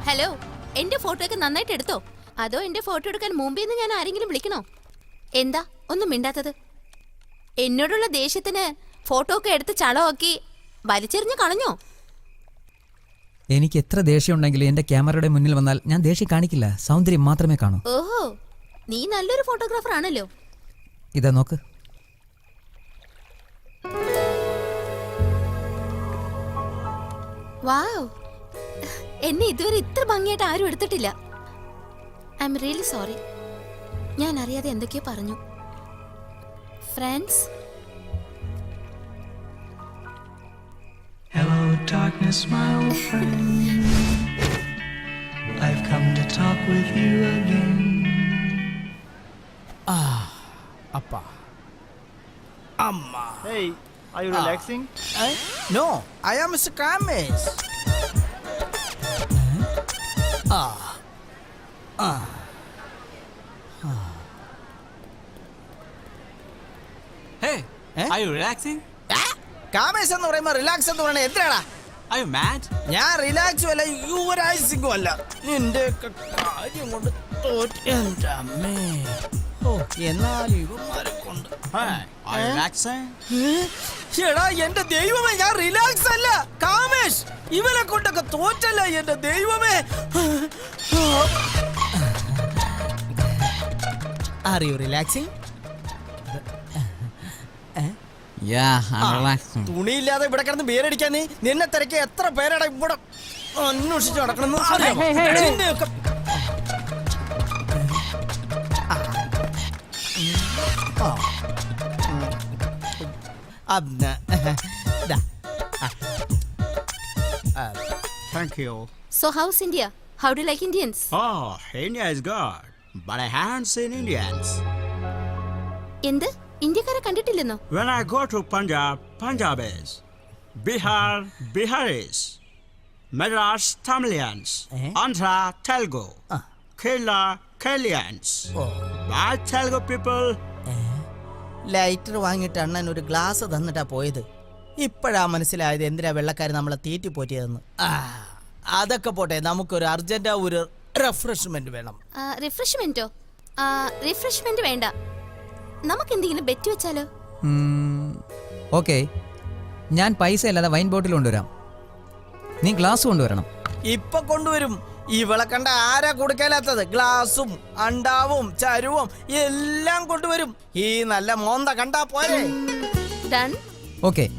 Hello, എന്റെ photo ഒക്കെ നന്നായിട്ട് എടുത്തോ? അതോ എന്റെ ഫോട്ടോ എടുക്കാൻ മുമ്പിൽ നിന്ന് ഞാൻ ആരെങ്കിലും വിളിക്കണോ? എന്താ ഒന്നും മിണ്ടാത്തത്? എന്നോടുള്ള ദേഷ്യത്തിന് ഫോട്ടോ ഒക്കെ എടുത്ത് ചളമാക്കി വലിച്ചെറിഞ്ഞ് കളഞ്ഞോ? എനിക്ക് എത്ര ദേഷ്യം ഉണ്ടെങ്കിലും എന്റെ ക്യാമറയുടെ മുന്നിൽ വന്നാൽ ഞാൻ ദേഷ്യം കാണിക്കില്ല, സൗന്ദര്യം മാത്രമേ കാണൂ. ഓഹോ, നീ നല്ലൊരു ഫോട്ടോഗ്രാഫർ ആണല്ലോ. ഇതാ നോക്ക്. വാവ്, എന്നെ ഇതുവരെ ഇത്ര ഭംഗിയായിട്ട് ആരും എടുത്തിട്ടില്ല. I am really sorry. ഞാൻ അറിയാതെ എന്തൊക്കെയോ പറഞ്ഞു. Friends. Hello darkness my old friend, I've come to talk with you again. Appa. Amma. Hey, are you relaxing? No, I am Mr. Kamesh. Hey, are you relaxing? കാമേശ് എന്ന് പറയുമ്പോ relax എന്ന് പറയണ എന്തിനാടാ? Are you mad? ഞാൻ റിലാക്സും അല്ല യുവരാജ് അല്ല. നിന്റെ കാര്യം കൊണ്ട് എന്റെ അമ്മേ. ഓ, എന്നാലും ഇവന്മാരെ കൊണ്ട് Hey, are you relaxing? എടാ എന്റെ ദൈവമേ, ഞാൻ റിലാക്സ് അല്ല കാമേഷ്. ഇവനെ കൊണ്ടൊക്കെ തോറ്റല്ല എന്റെ ദൈവമേ. Are you relaxing? Yeah, I'm relaxing. തുണിയില്ലാതെ ഇവിടെ കിടന്ന് ബേരടിക്കാൻ നിന്നെ തിരക്കി എത്ര പേരാടാ ഇവിടെ അന്വേഷിച്ച് നടക്കണമെന്ന് അറിയാമോ? നിന്നെയൊക്കെ Thank you. So how's India? How do you like Indians? Oh, India is good, but I haven't seen Indians. എന്ത്, ഇന്ത്യക്കാരെ കണ്ടിട്ടില്ലെന്നോ? When I go to Punjab, Punjabis, Bihar, Biharis, Madras, Tamilians, Andhra, Telugu, Kerala, Keralians, bad Telugu people. Lighter വാങ്ങിയിട്ട് അണ്ണൻ ഒരു glass തന്നിട്ടാ പോയത്. ഇപ്പോഴാ മനസ്സിലായത് എന്തിനാ വെള്ളക്കാർ നമ്മളെ തീറ്റി പോറ്റിയതെന്ന്. അതൊക്കെ പോട്ടെ, നമുക്കൊരു അർജന്റാ ഒരു റിഫ്രഷ്മെന്റ് വേണം. റിഫ്രഷ്മെന്റോ? റിഫ്രഷ്മെന്റ് വേണ്ട, നമുക്ക് എന്തെങ്കിലും ബെറ്റ് വെച്ചാലോ? ഓക്കെ, ഞാൻ പൈസ അല്ലാതെ വൈൻ ബോട്ടിൽ കൊണ്ടുവരാം, നീ ഗ്ലാസ് കൊണ്ടുവരണം. ഇപ്പൊ കൊണ്ടുവരും. ഇവളെ കണ്ട ആരാ കൊടുക്കാത്തത്? ഗ്ലാസും അണ്ടാവും ചരുവും എല്ലാം കൊണ്ടുവരും. ഈ നല്ല മോന്ത കണ്ടാ പോരെ. ഡൺ. ഓക്കെ,